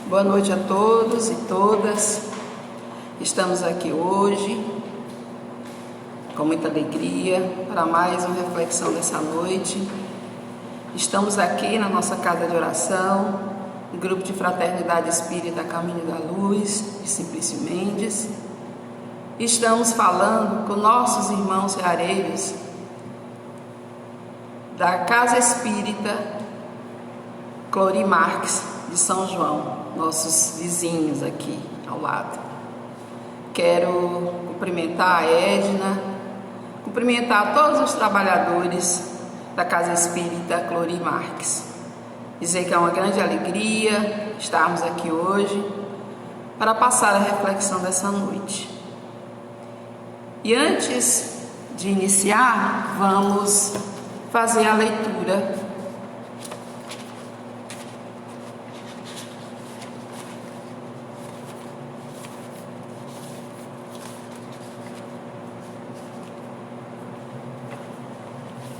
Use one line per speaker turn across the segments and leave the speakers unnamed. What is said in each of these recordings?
Boa noite a todos e todas. Estamos aqui hoje com muita alegria para mais uma reflexão dessa noite. Estamos aqui na nossa casa de oração, no grupo de Fraternidade Espírita Caminho da Luz, de Simplício Mendes. Estamos falando com nossos irmãos ceareiros da Casa Espírita Clori Marques de São João, nossos vizinhos aqui ao lado. Quero cumprimentar a Edna, cumprimentar todos os trabalhadores da Casa Espírita Clori Marques. Dizer que é uma grande alegria estarmos aqui hoje para passar a reflexão dessa noite. E antes de iniciar, vamos fazer a leitura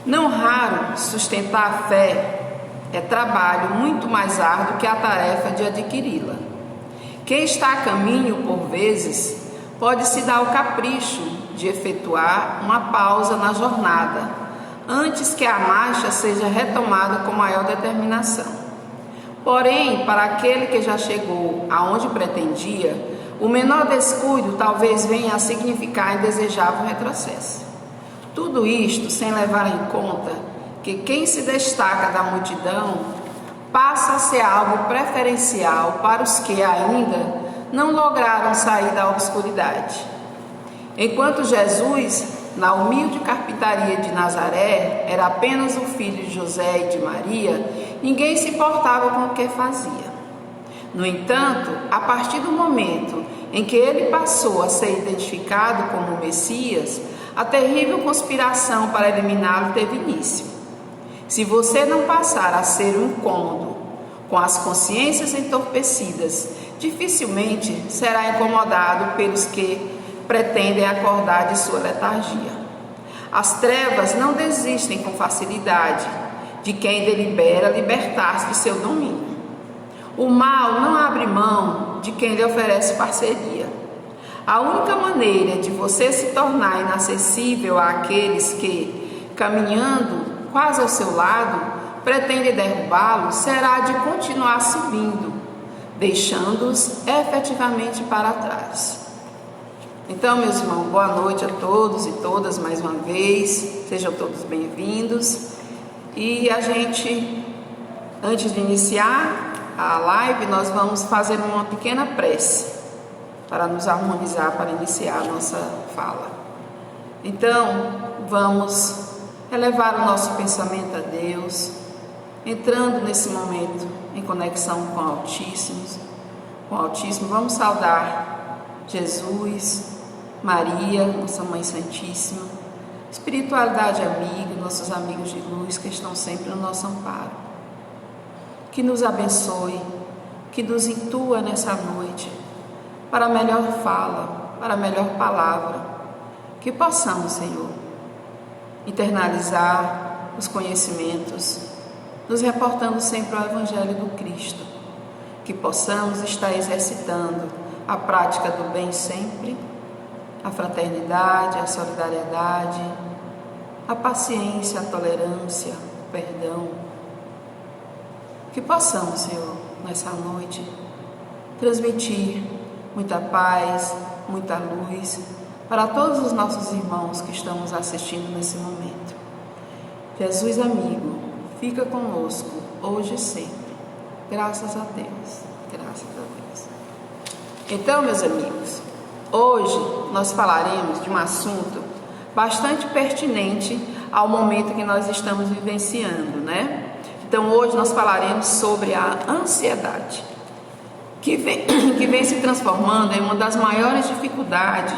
Não raro, sustentar a fé é trabalho muito mais árduo que a tarefa de adquiri-la. Quem está a caminho, por vezes, pode se dar o capricho de efetuar uma pausa na jornada, antes que a marcha seja retomada com maior determinação. Porém, para aquele que já chegou aonde pretendia, o menor descuido talvez venha a significar indesejável retrocesso. Tudo isto sem levar em conta que quem se destaca da multidão passa a ser algo preferencial para os que ainda não lograram sair da obscuridade. Enquanto Jesus, na humilde carpintaria de Nazaré, era apenas o filho de José e de Maria, ninguém se importava com o que fazia. No entanto, a partir do momento em que ele passou a ser identificado como o Messias, a terrível conspiração para eliminá-lo teve início. Se você não passar a ser um incômodo com as consciências entorpecidas, dificilmente será incomodado pelos que pretendem acordar de sua letargia. As trevas não desistem com facilidade de quem delibera libertar-se de seu domínio. O mal não abre mão de quem lhe oferece parceria. A única maneira de você se tornar inacessível àqueles que, caminhando quase ao seu lado, pretendem derrubá-lo, será de continuar subindo, deixando-os efetivamente para trás. Então, meus irmãos, boa noite a todos e todas mais uma vez, sejam todos bem-vindos. E a gente, antes de iniciar a live, nós vamos fazer uma pequena prece para nos harmonizar, para iniciar a nossa fala. Então, vamos elevar o nosso pensamento a Deus, entrando nesse momento em conexão com o Altíssimo. Vamos saudar Jesus, Maria, nossa Mãe Santíssima, espiritualidade amiga, nossos amigos de luz que estão sempre no nosso amparo. Que nos abençoe, que nos intua nessa noite, para a melhor fala, para a melhor palavra, que possamos, Senhor, internalizar os conhecimentos, nos reportando sempre ao Evangelho do Cristo, que possamos estar exercitando a prática do bem sempre, a fraternidade, a solidariedade, a paciência, a tolerância, o perdão. Que possamos, Senhor, nessa noite, transmitir muita paz, muita luz para todos os nossos irmãos que estamos assistindo nesse momento. Jesus amigo, fica conosco hoje e sempre. Graças a Deus, graças a Deus. Então, meus amigos, hoje nós falaremos de um assunto bastante pertinente ao momento que nós estamos vivenciando, né? Então, hoje nós falaremos sobre a ansiedade, que vem se transformando em uma das maiores dificuldades,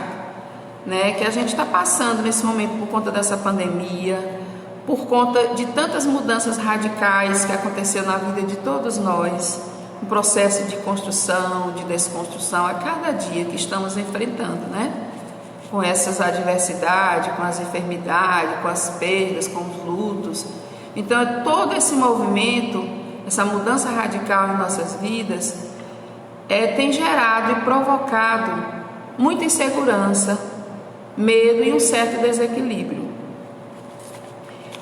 né, que a gente está passando nesse momento por conta dessa pandemia, por conta de tantas mudanças radicais que aconteceu na vida de todos nós, um processo de construção, de desconstrução a cada dia que estamos enfrentando, né? Com essas adversidades, com as enfermidades, com as perdas, com os lutos. Então, todo esse movimento, essa mudança radical em nossas vidas, tem gerado e provocado muita insegurança, medo e um certo desequilíbrio.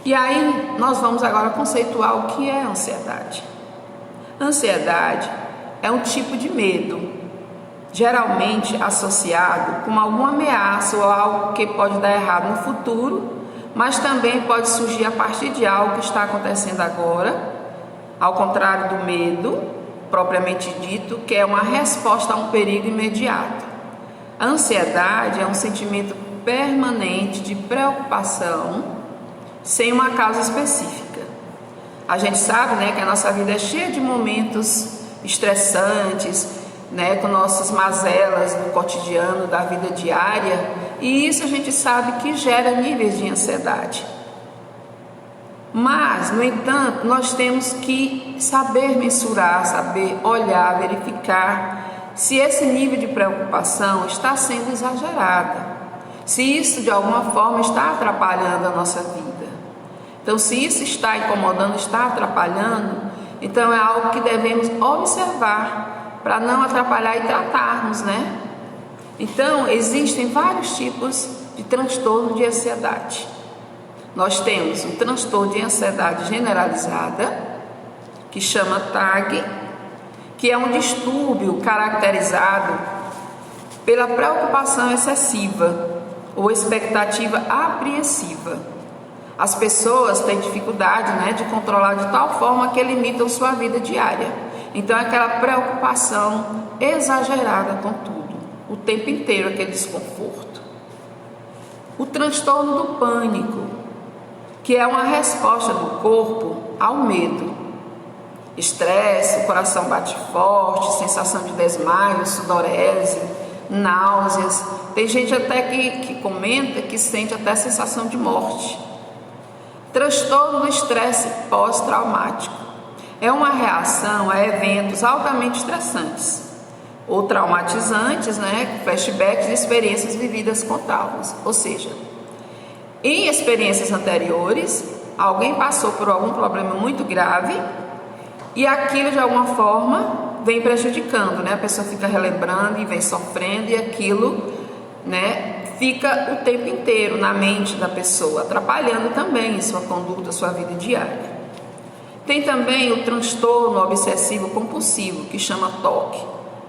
E aí nós vamos agora conceituar o que é ansiedade. Ansiedade é um tipo de medo, geralmente associado com alguma ameaça ou algo que pode dar errado no futuro, mas também pode surgir a partir de algo que está acontecendo agora, ao contrário do medo, propriamente dito, que é uma resposta a um perigo imediato. A ansiedade é um sentimento permanente de preocupação sem uma causa específica. A gente sabe, né, que a nossa vida é cheia de momentos estressantes, né, com nossas mazelas do cotidiano, da vida diária, e isso a gente sabe que gera níveis de ansiedade. Mas, no entanto, nós temos que saber mensurar, saber olhar, verificar se esse nível de preocupação está sendo exagerado, se isso de alguma forma está atrapalhando a nossa vida. Então, se isso está incomodando, está atrapalhando, então é algo que devemos observar para não atrapalhar e tratarmos, né? Então, existem vários tipos de transtorno de ansiedade. Nós temos o transtorno de ansiedade generalizada, que chama TAG, que é um distúrbio caracterizado pela preocupação excessiva ou expectativa apreensiva. As pessoas têm dificuldade, né, de controlar de tal forma que limitam sua vida diária. Então, é aquela preocupação exagerada com tudo, o tempo inteiro, aquele desconforto. O transtorno do pânico, que é uma resposta do corpo ao medo. Estresse, o coração bate forte, sensação de desmaio, sudorese, náuseas. Tem gente até que comenta que sente até a sensação de morte. Transtorno do estresse pós-traumático. É uma reação a eventos altamente estressantes ou traumatizantes, né? Flashbacks de experiências vividas com traumas. Ou seja, em experiências anteriores, alguém passou por algum problema muito grave e aquilo de alguma forma vem prejudicando, né? A pessoa fica relembrando e vem sofrendo e aquilo, né, fica o tempo inteiro na mente da pessoa, atrapalhando também sua conduta, sua vida diária. Tem também o transtorno obsessivo compulsivo, que chama TOC,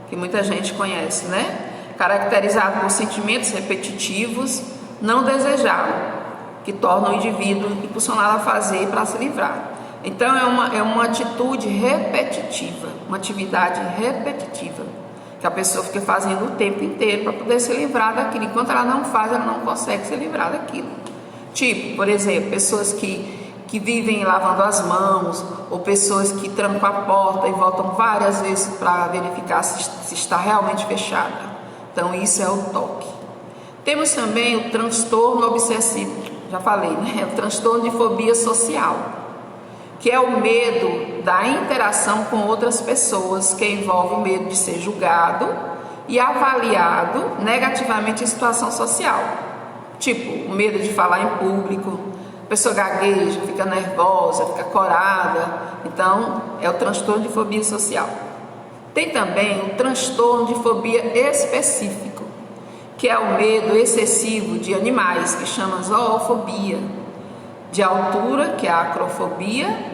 que muita gente conhece, né? Caracterizado por sentimentos repetitivos, não desejados, que tornam o indivíduo impulsionado a fazer para se livrar. Então é uma atitude repetitiva, uma atividade repetitiva, que a pessoa fica fazendo o tempo inteiro para poder se livrar daquilo. Enquanto ela não faz, ela não consegue se livrar daquilo. Tipo, por exemplo, pessoas que vivem lavando as mãos, ou pessoas que trancam a porta e voltam várias vezes para verificar se está realmente fechada. Então isso é o TOC. Temos também o transtorno obsessivo, já falei, né? O transtorno de fobia social, que é o medo da interação com outras pessoas, que envolve o medo de ser julgado e avaliado negativamente em situação social. Tipo, o medo de falar em público, a pessoa gagueja, fica nervosa, fica corada. Então, é o transtorno de fobia social. Tem também o transtorno de fobia específico, que é o medo excessivo de animais, que chama zoofobia, de altura, que é a acrofobia,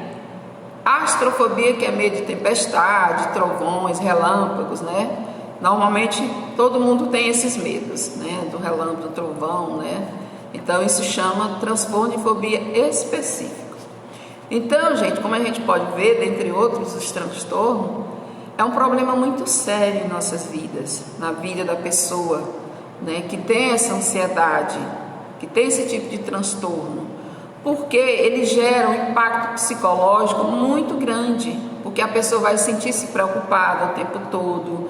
astrofobia, que é medo de tempestade, trovões, relâmpagos, né? Normalmente todo mundo tem esses medos, né? Do relâmpago, do trovão, né? Então isso chama transtorno de fobia específico. Então, gente, como a gente pode ver, dentre outros os transtornos, é um problema muito sério em nossas vidas, na vida da pessoa, né? Que tem essa ansiedade, que tem esse tipo de transtorno, porque ele gera um impacto psicológico muito grande, porque a pessoa vai sentir-se preocupada o tempo todo,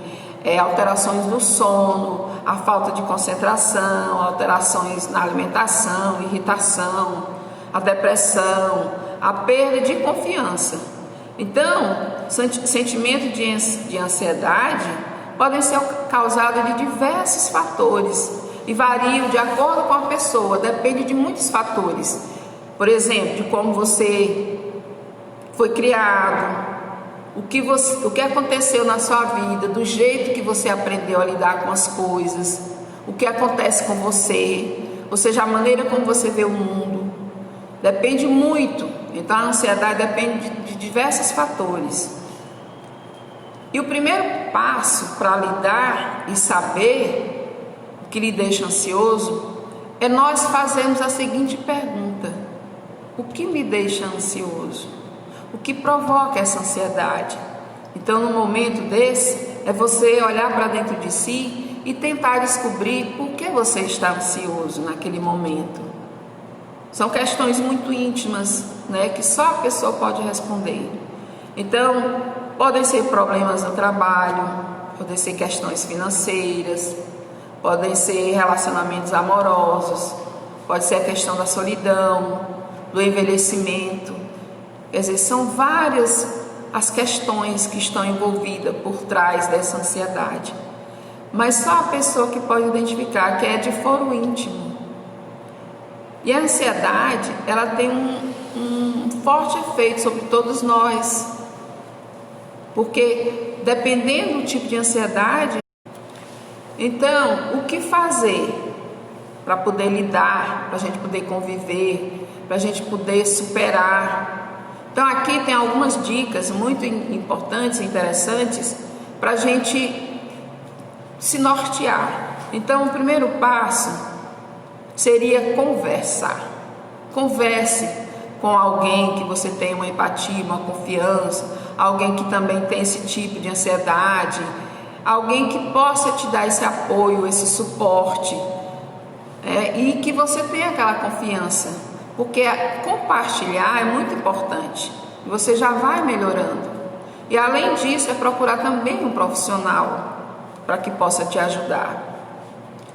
alterações no sono, a falta de concentração, alterações na alimentação, irritação, a depressão, a perda de confiança. Então, sentimentos de ansiedade podem ser causados de diversos fatores e variam de acordo com a pessoa, depende de muitos fatores. Por exemplo, de como você foi criado, o que aconteceu na sua vida, do jeito que você aprendeu a lidar com as coisas, o que acontece com você, ou seja, a maneira como você vê o mundo, depende muito. Então a ansiedade depende de diversos fatores. E o primeiro passo para lidar e saber o que lhe deixa ansioso é nós fazermos a seguinte pergunta: o que me deixa ansioso? O que provoca essa ansiedade? Então, no momento desse, é você olhar para dentro de si e tentar descobrir por que você está ansioso naquele momento. São questões muito íntimas, né, que só a pessoa pode responder. Então, podem ser problemas no trabalho, podem ser questões financeiras, podem ser relacionamentos amorosos, pode ser a questão da solidão, do envelhecimento. Quer dizer, são várias as questões que estão envolvidas por trás dessa ansiedade. Mas só a pessoa que pode identificar, que é de foro íntimo. E a ansiedade, ela tem um forte efeito sobre todos nós. Porque dependendo do tipo de ansiedade, então, o que fazer para poder lidar, para a gente poder conviver, para a gente poder superar? Então, aqui tem algumas dicas muito importantes e interessantes para a gente se nortear. Então, o primeiro passo seria conversar. Converse com alguém que você tenha uma empatia, uma confiança, alguém que também tem esse tipo de ansiedade, alguém que possa te dar esse apoio, esse suporte, e que você tenha aquela confiança, porque compartilhar é muito importante, você já vai melhorando. E além disso, é procurar também um profissional para que possa te ajudar.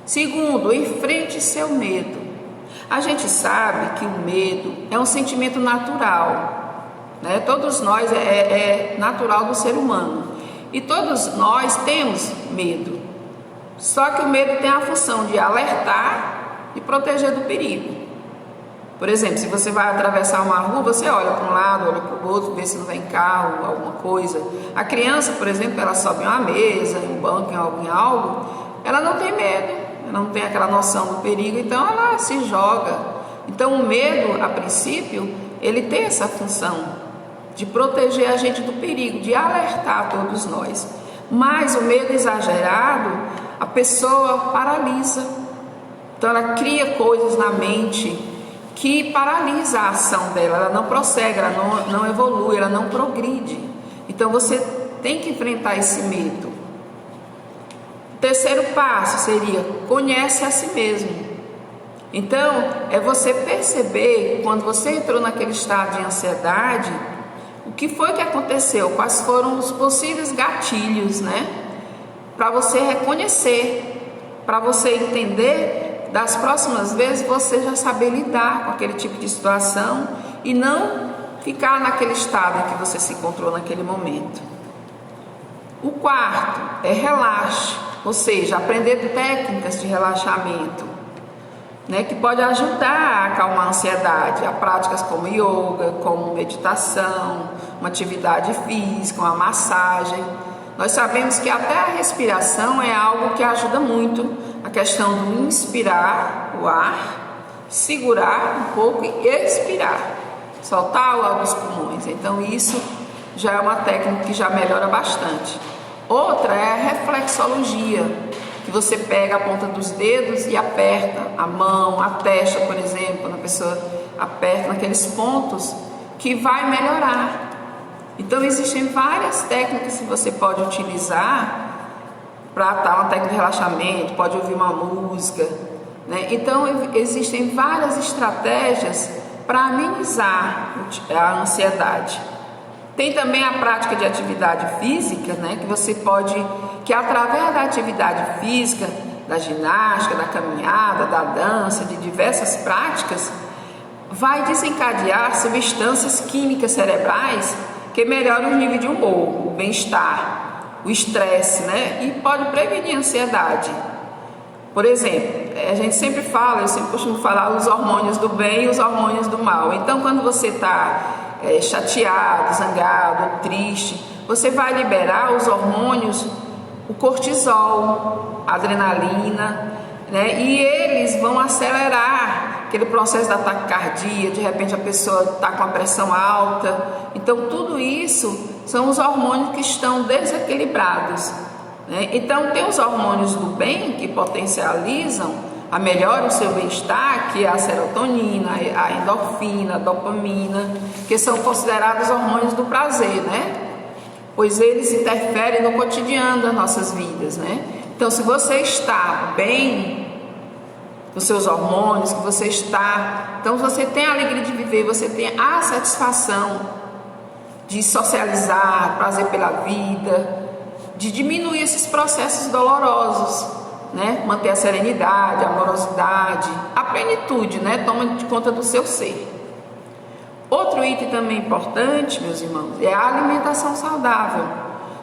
Segundo, enfrente seu medo. A gente sabe que o medo é um sentimento natural, né? Todos nós, é natural do ser humano. E todos nós temos medo. Só que o medo tem a função de alertar e proteger do perigo. Por exemplo, se você vai atravessar uma rua, você olha para um lado, olha para o outro, vê se não vem carro, alguma coisa. A criança, por exemplo, ela sobe em uma mesa, em um banco, em algo, ela não tem medo, ela não tem aquela noção do perigo, então ela se joga. Então o medo, a princípio, ele tem essa função de proteger a gente do perigo, de alertar todos nós. Mas o medo exagerado, a pessoa paralisa. Então ela cria coisas na mente que paralisa a ação dela, ela não prossegue, ela não evolui, ela não progride. Então você tem que enfrentar esse medo. O terceiro passo seria: conhece a si mesmo. Então é você perceber, quando você entrou naquele estado de ansiedade, o que foi que aconteceu, quais foram os possíveis gatilhos, né? Para você reconhecer, para você entender, das próximas vezes você já saber lidar com aquele tipo de situação e não ficar naquele estado em que você se encontrou naquele momento. O quarto é relaxe, ou seja, aprender técnicas de relaxamento, né, que pode ajudar a acalmar a ansiedade. Há práticas como yoga, como meditação, uma atividade física, uma massagem. Nós sabemos que até a respiração é algo que ajuda muito a questão do inspirar o ar, segurar um pouco e expirar, soltar o ar dos pulmões. Então isso já é uma técnica que já melhora bastante. Outra é a reflexologia, que você pega a ponta dos dedos e aperta a mão, a testa, por exemplo, quando a pessoa aperta naqueles pontos, que vai melhorar. Então existem várias técnicas que você pode utilizar para dar uma técnica de relaxamento, pode ouvir uma música, né? Então existem várias estratégias para amenizar a ansiedade. Tem também a prática de atividade física, né? Que você pode, que através da atividade física, da ginástica, da caminhada, da dança, de diversas práticas, vai desencadear substâncias químicas cerebrais que melhoram o nível de humor, o bem-estar, o estresse, né? E pode prevenir a ansiedade. Por exemplo, a gente sempre fala, eu sempre costumo falar os hormônios do bem e os hormônios do mal. Então, quando você está chateado, zangado, triste, você vai liberar os hormônios, o cortisol, a adrenalina, né? E eles vão acelerar aquele processo da taquicardia, de repente a pessoa está com a pressão alta. Então tudo isso são os hormônios que estão desequilibrados, né? Então tem os hormônios do bem que potencializam, melhoram o seu bem-estar, que é a serotonina, a endorfina, a dopamina, que são considerados hormônios do prazer, né? Pois eles interferem no cotidiano das nossas vidas, né? Então, se você está bem com seus hormônios, que você está, então você tem a alegria de viver, você tem a satisfação de socializar, prazer pela vida, de diminuir esses processos dolorosos, né? Manter a serenidade, a amorosidade, a plenitude, né? Toma de conta do seu ser. Outro item também importante, meus irmãos, é a alimentação saudável.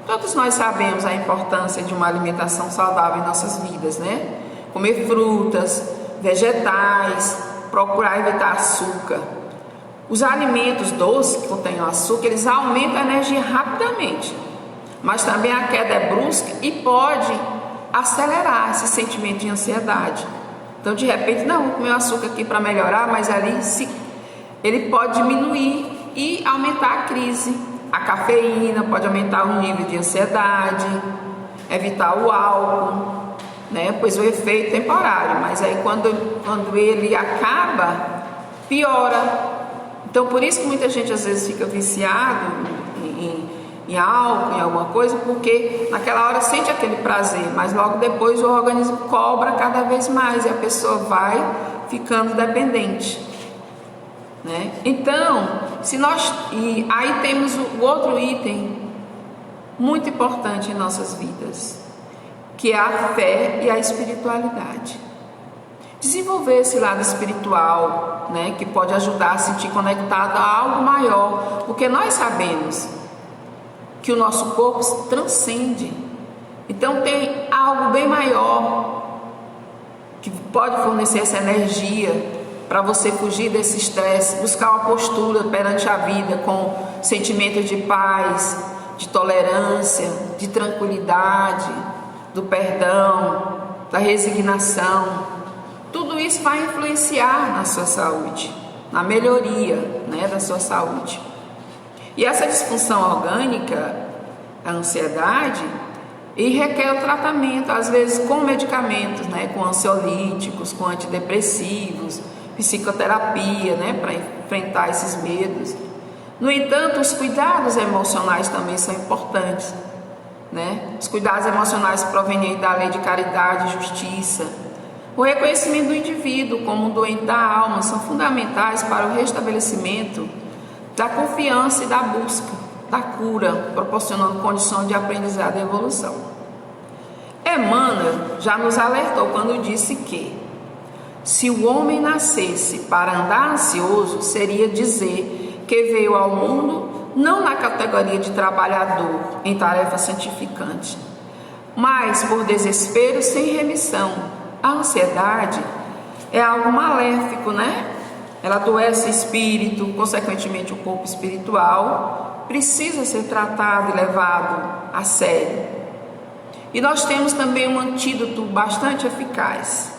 Todos nós sabemos a importância de uma alimentação saudável em nossas vidas, né? Comer frutas, vegetais, procurar evitar açúcar. Os alimentos doces que contêm açúcar, eles aumentam a energia rapidamente, mas também a queda é brusca e pode acelerar esse sentimento de ansiedade. Então, de repente, não, vou comer açúcar aqui para melhorar, mas ali ele pode diminuir e aumentar a crise. A cafeína pode aumentar o nível de ansiedade, evitar o álcool, né? Pois o efeito é temporário, mas aí quando ele acaba, piora. Então, por isso que muita gente às vezes fica viciado em álcool, em alguma coisa, porque naquela hora sente aquele prazer, mas logo depois o organismo cobra cada vez mais e a pessoa vai ficando dependente, né? Então, e aí temos o outro item muito importante em nossas vidas, que é a fé e a espiritualidade. Desenvolver esse lado espiritual, né, que pode ajudar a se sentir conectado a algo maior, porque nós sabemos que o nosso corpo transcende. Então tem algo bem maior que pode fornecer essa energia para você fugir desse estresse, buscar uma postura perante a vida com sentimentos de paz, de tolerância, de tranquilidade, do perdão, da resignação. Tudo isso vai influenciar na sua saúde, na melhoria, né, da sua saúde. E essa disfunção orgânica, a ansiedade, e requer o tratamento, às vezes com medicamentos, né, com ansiolíticos, com antidepressivos, psicoterapia, né, para enfrentar esses medos. No entanto, os cuidados emocionais também são importantes, né? Os cuidados emocionais provenientes da lei de caridade e justiça, o reconhecimento do indivíduo como um doente da alma são fundamentais para o restabelecimento da confiança e da busca da cura, proporcionando condições de aprendizado e evolução. Emmanuel já nos alertou quando disse que se o homem nascesse para andar ansioso, seria dizer que veio ao mundo não na categoria de trabalhador em tarefa santificante, mas por desespero sem remissão. A ansiedade é algo maléfico, né? Ela adoece o espírito, consequentemente o corpo espiritual precisa ser tratado e levado a sério. E nós temos também um antídoto bastante eficaz,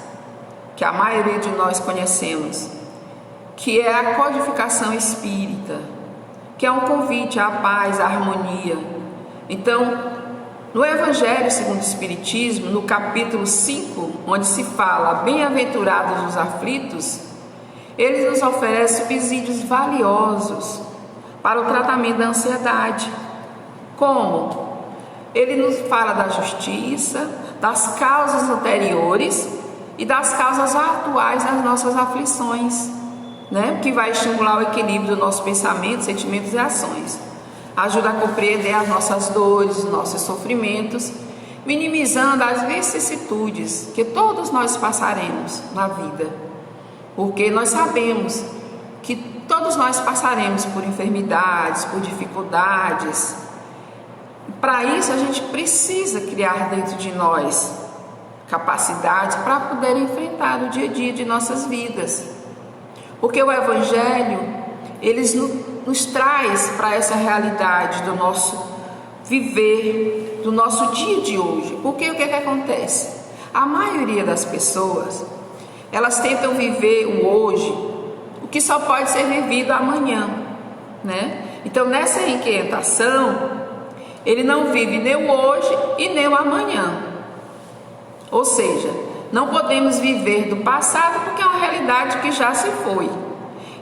que a maioria de nós conhecemos, que é a codificação espírita, que é um convite à paz, à harmonia. Então, no Evangelho segundo o Espiritismo, no capítulo 5, onde se fala bem-aventurados os aflitos, ele nos oferece subsídios valiosos para o tratamento da ansiedade. Como? Ele nos fala da justiça, das causas anteriores e das causas atuais das nossas aflições, né? Que vai estimular o equilíbrio do nosso pensamento, sentimentos e ações. Ajuda a compreender as nossas dores, os nossos sofrimentos, minimizando as vicissitudes que todos nós passaremos na vida. Porque nós sabemos que todos nós passaremos por enfermidades, por dificuldades. Para isso a gente precisa criar dentro de nós capacidades para poder enfrentar o dia a dia de nossas vidas. Porque o Evangelho, ele nos traz para essa realidade do nosso viver do nosso dia de hoje. Porque o que acontece? A maioria das pessoas, elas tentam viver o hoje, o que só pode ser vivido amanhã, né? Então, nessa inquietação, ele não vive nem o hoje e nem o amanhã. Ou seja, não podemos viver do passado porque é uma realidade que já se foi.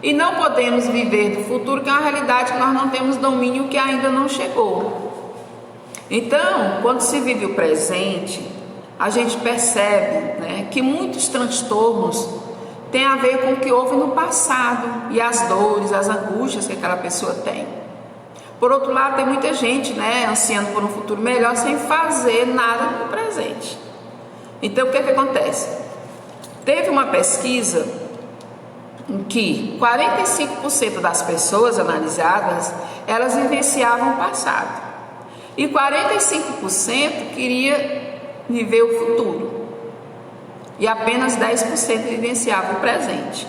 E não podemos viver do futuro, que é uma realidade que nós não temos domínio, que ainda não chegou. Então, quando se vive o presente, a gente percebe, né, que muitos transtornos têm a ver com o que houve no passado e as dores, as angústias que aquela pessoa tem. Por outro lado, tem muita gente, né, ansiando por um futuro melhor sem fazer nada no presente. Então, o que acontece? Teve uma pesquisa em que 45% das pessoas analisadas, elas vivenciavam o passado. E 45% queria viver o futuro. E apenas 10% vivenciavam o presente.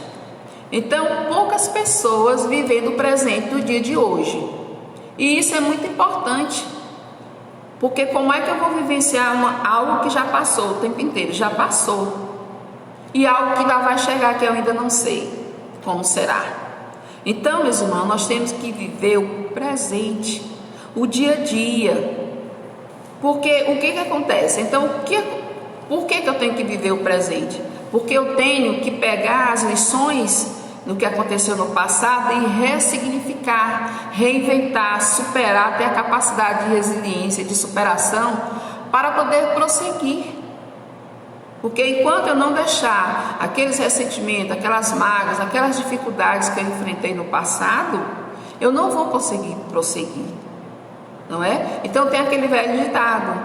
Então, poucas pessoas vivendo o presente do dia de hoje. E isso é muito importante. Porque como é que eu vou vivenciar algo que já passou o tempo inteiro? Já passou. E algo que ainda vai chegar que eu ainda não sei como será. Então, meus irmãos, nós temos que viver o presente, o dia a dia. Porque o que acontece? Então, por que eu tenho que viver o presente? Porque eu tenho que pegar as lições do que aconteceu no passado e ressignificar, reinventar, superar, ter a capacidade de resiliência, de superação para poder prosseguir. Porque enquanto eu não deixar aqueles ressentimentos, aquelas mágoas, aquelas dificuldades que eu enfrentei no passado, eu não vou conseguir prosseguir, não é? Então tem aquele velho ditado: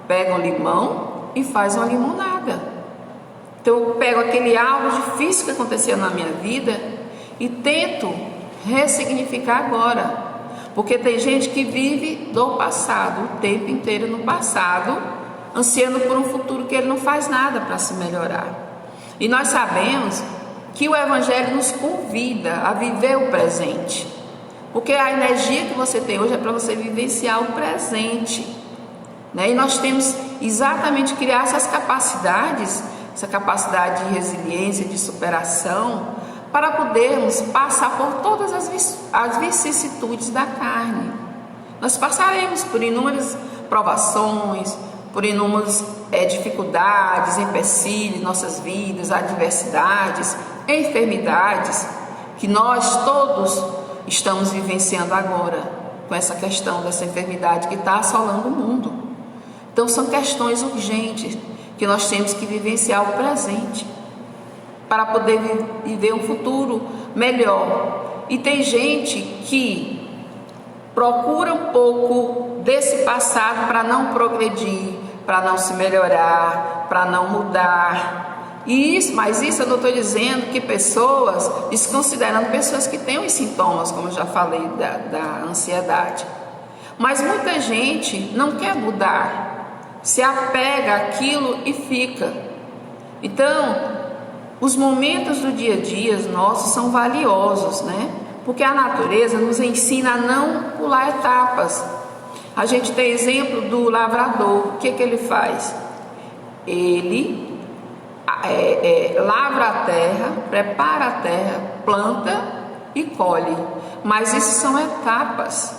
pega um limão e faz uma limonada. Então eu pego aquele algo difícil que aconteceu na minha vida e tento ressignificar agora. Porque tem gente que vive do passado, o tempo inteiro no passado, ansiando por um futuro que ele não faz nada para se melhorar. E nós sabemos que o Evangelho nos convida a viver o presente. Porque a energia que você tem hoje é para você vivenciar o presente, né? E nós temos exatamente que criar essas capacidades, essa capacidade de resiliência, de superação, para podermos passar por todas as vicissitudes da carne. Nós passaremos por inúmeras provações, por inúmeras dificuldades, empecilhos em nossas vidas, adversidades, enfermidades, que nós todos estamos vivenciando agora, com essa questão dessa enfermidade que está assolando o mundo. Então são questões urgentes, que nós temos que vivenciar o presente para poder viver um futuro melhor. E tem gente que procura um pouco desse passado para não progredir, para não se melhorar, para não mudar. Mas isso eu não estou dizendo que pessoas, desconsiderando pessoas que têm os sintomas, como eu já falei, da ansiedade. Mas muita gente não quer mudar, se apega àquilo e fica. Então, os momentos do dia a dia nossos são valiosos, né? Porque a natureza nos ensina a não pular etapas. A gente tem exemplo do lavrador. O que ele faz? Ele lavra a terra, prepara a terra, planta e colhe. Mas isso são etapas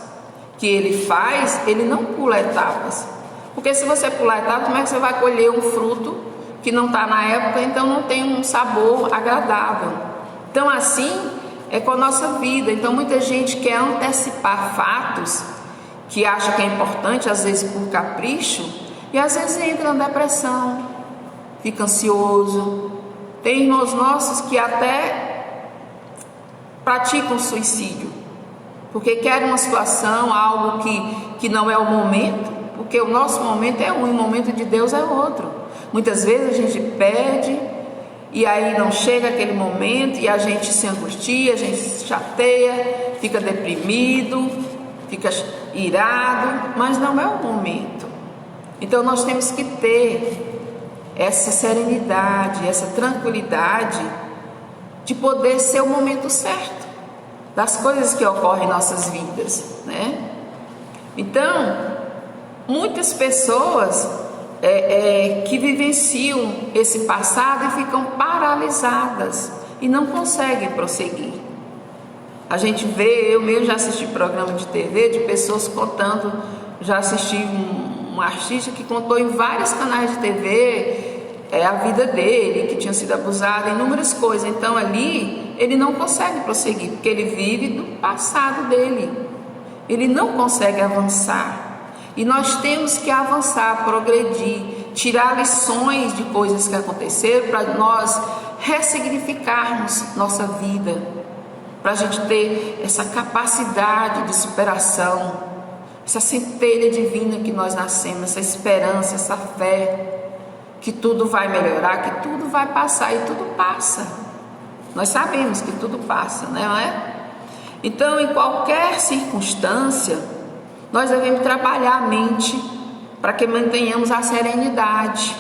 que ele faz, ele não pula etapas. Porque se você pular etapas, como é que você vai colher um fruto que não está na época, então não tem um sabor agradável? Então assim é com a nossa vida. Então muita gente quer antecipar fatos que acha que é importante, às vezes por capricho, e às vezes entra na depressão, fica ansioso. Tem irmãos nossos que até praticam suicídio, porque querem uma situação, algo que não é o momento, porque o nosso momento é um, e o momento de Deus é outro. Muitas vezes a gente pede, e aí não chega aquele momento, e a gente se angustia, a gente se chateia, fica deprimido, fica irado, mas não é o momento. Então nós temos que ter essa serenidade, essa tranquilidade de poder ser o momento certo das coisas que ocorrem em nossas vidas, né? Então, muitas pessoas que vivenciam esse passado e ficam paralisadas e não conseguem prosseguir. A gente vê, eu mesmo já assisti programa de TV de pessoas contando, já assisti um artista que contou em vários canais de TV a vida dele, que tinha sido abusado, inúmeras coisas. Então ali ele não consegue prosseguir, porque ele vive do passado dele, ele não consegue avançar. E nós temos que avançar, progredir, tirar lições de coisas que aconteceram para nós ressignificarmos nossa vida, para a gente ter essa capacidade de superação, essa centelha divina que nós nascemos, essa esperança, essa fé, que tudo vai melhorar, que tudo vai passar, e tudo passa. Nós sabemos que tudo passa, não é? Então, em qualquer circunstância, nós devemos trabalhar a mente para que mantenhamos a serenidade,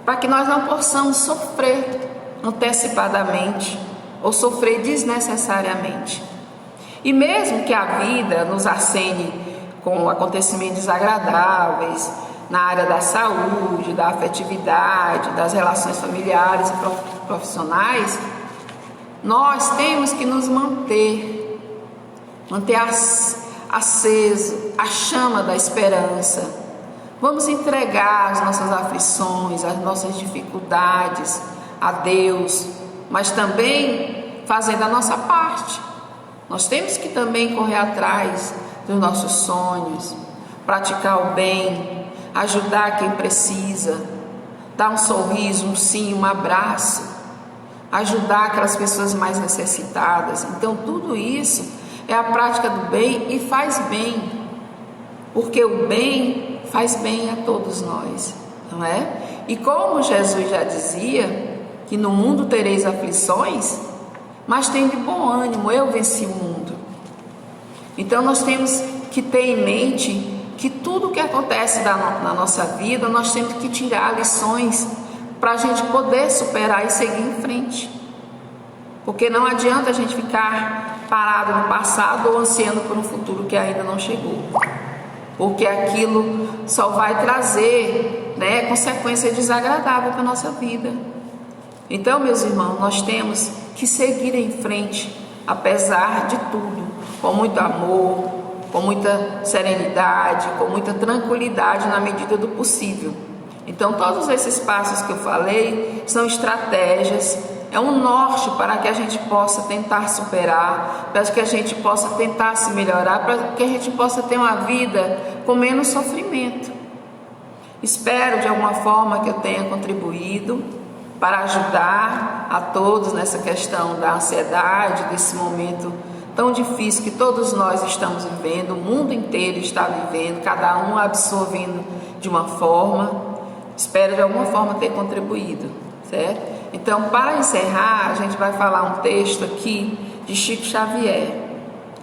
para que nós não possamos sofrer antecipadamente ou sofrer desnecessariamente. E mesmo que a vida nos acene com acontecimentos desagradáveis na área da saúde, da afetividade, das relações familiares e profissionais, nós temos que nos manter aceso a chama da esperança. Vamos entregar as nossas aflições, as nossas dificuldades a Deus, mas também fazendo a nossa parte. Nós temos que também correr atrás dos nossos sonhos, praticar o bem, ajudar quem precisa, dar um sorriso, um sim, um abraço, ajudar aquelas pessoas mais necessitadas. Então tudo isso é a prática do bem e faz bem, porque o bem faz bem a todos nós, não é? E como Jesus já dizia, que no mundo tereis aflições, mas tem de bom ânimo, eu venci o mundo. Então nós temos que ter em mente que tudo que acontece na nossa vida, nós temos que tirar lições para a gente poder superar e seguir em frente. Porque não adianta a gente ficar parado no passado ou ansiando por um futuro que ainda não chegou, porque aquilo só vai trazer, consequência desagradável para a nossa vida. Então, meus irmãos, nós temos que seguir em frente, apesar de tudo, com muito amor, com muita serenidade, com muita tranquilidade na medida do possível. Então, todos esses passos que eu falei são estratégias, é um norte para que a gente possa tentar superar, para que a gente possa tentar se melhorar, para que a gente possa ter uma vida com menos sofrimento. Espero de alguma forma que eu tenha contribuído para ajudar a todos nessa questão da ansiedade, desse momento tão difícil que todos nós estamos vivendo, o mundo inteiro está vivendo, cada um absorvendo de uma forma. Espero de alguma forma ter contribuído, certo? Então, para encerrar, a gente vai falar um texto aqui de Chico Xavier.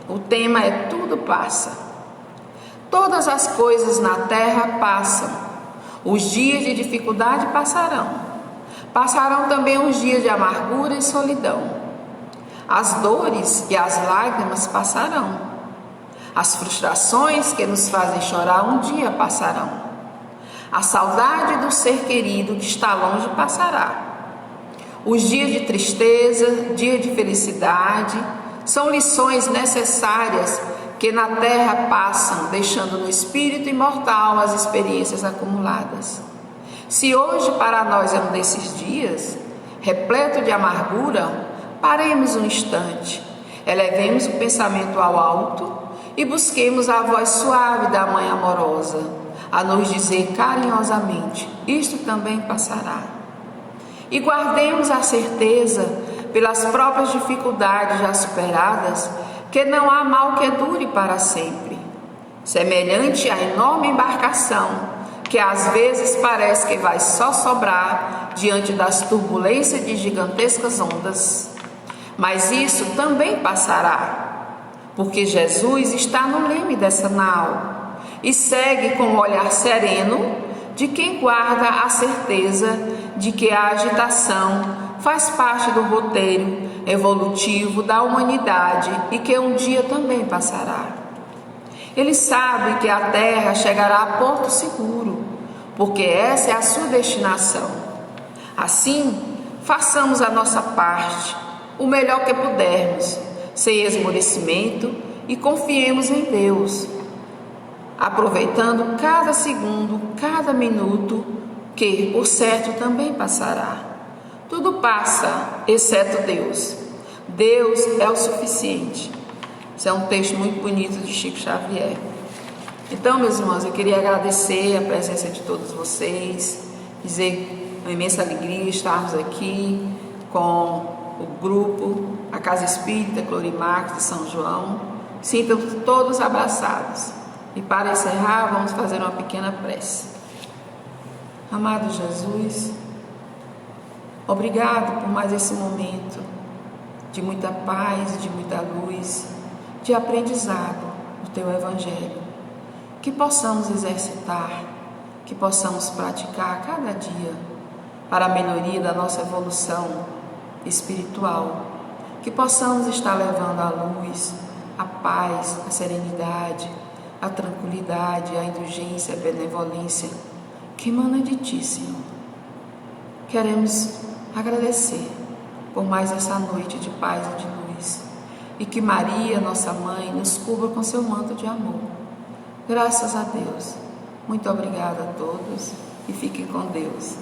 O tema é Tudo Passa. Todas as coisas na terra passam. Os dias de dificuldade passarão. Passarão também os dias de amargura e solidão. As dores e as lágrimas passarão. As frustrações que nos fazem chorar um dia passarão. A saudade do ser querido que está longe passará. Os dias de tristeza, dias de felicidade, são lições necessárias que na terra passam, deixando no espírito imortal as experiências acumuladas. Se hoje para nós é um desses dias, repleto de amargura, paremos um instante, elevemos o pensamento ao alto e busquemos a voz suave da Mãe amorosa, a nos dizer carinhosamente, isto também passará. E guardemos a certeza, pelas próprias dificuldades já superadas, que não há mal que dure para sempre. Semelhante à enorme embarcação, que às vezes parece que vai só sobrar diante das turbulências de gigantescas ondas. Mas isso também passará, porque Jesus está no leme dessa nau e segue com o olhar sereno de quem guarda a certeza de que a agitação faz parte do roteiro evolutivo da humanidade e que um dia também passará. Ele sabe que a terra chegará a porto seguro, porque essa é a sua destinação. Assim, façamos a nossa parte, o melhor que pudermos, sem esmorecimento, e confiemos em Deus, aproveitando cada segundo, cada minuto, que, por certo, também passará. Tudo passa, exceto Deus. Deus é o suficiente. Esse é um texto muito bonito de Chico Xavier. Então, meus irmãos, eu queria agradecer a presença de todos vocês, dizer uma imensa alegria estarmos aqui com o grupo, a Casa Espírita Clorimax de São João. Sintam todos abraçados. E para encerrar, vamos fazer uma pequena prece. Amado Jesus, obrigado por mais esse momento de muita paz, de muita luz, de aprendizado do Teu Evangelho. Que possamos exercitar, que possamos praticar cada dia para a melhoria da nossa evolução espiritual. Que possamos estar levando a luz, a paz, a serenidade, a tranquilidade, a indulgência, a benevolência que emana de Ti, Senhor. Queremos agradecer por mais essa noite de paz e de luz, e que Maria, nossa mãe, nos cubra com seu manto de amor. Graças a Deus. Muito obrigada a todos e fiquem com Deus.